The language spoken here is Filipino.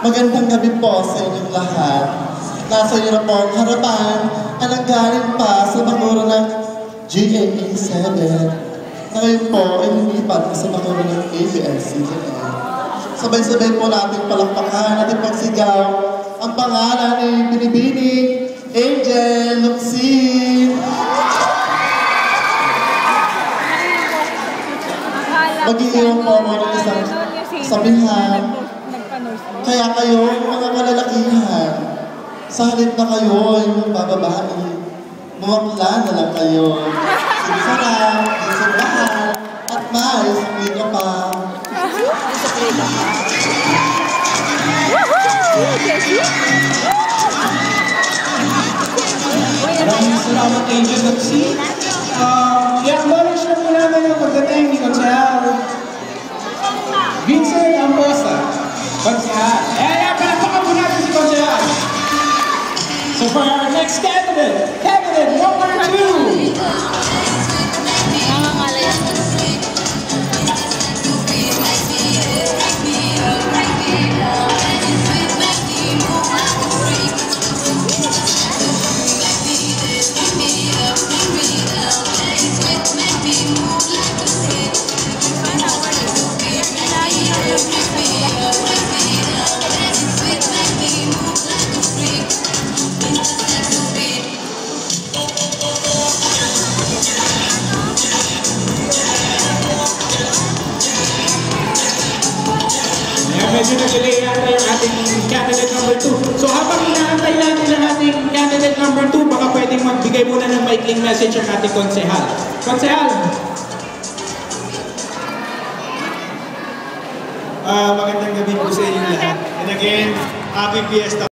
Magandang gabi po sa inyong lahat. Nasa iyo na po ang harapan ang nanggaling pa sa bakura ng GAA7 na ngayon po ay lumipat sa bakura ng ABS-CBN. Sabay-sabay po natin palakpakan at ipagsigaw ang pangalan ni Binibini Angel Luxin. Mag-iiwan po mo ng isang sabihan. Kaya kayo, mga kalalakihan, sa halip na kayo, yung bababae, mawakla na lang kayo. Sinsarap, sinsarahan, at may sakli ka pa. Maraming salamat kay Angel Luxin. I-acknowledge na po namin ang pagdating ni Consehal Vincent Ambosa. Consehal. Palakpakan po natin si Consehal. So for our next candidate number 2. Medyo nag-delay yata yung ating candidate number 2. So habang inaantay natin ang ating candidate number 2, baka pwedeng magbigay muna ng maikling message ang ating konsehal. Konsehal! Magandang gabi po sa inyo lahat. And again, happy fiesta.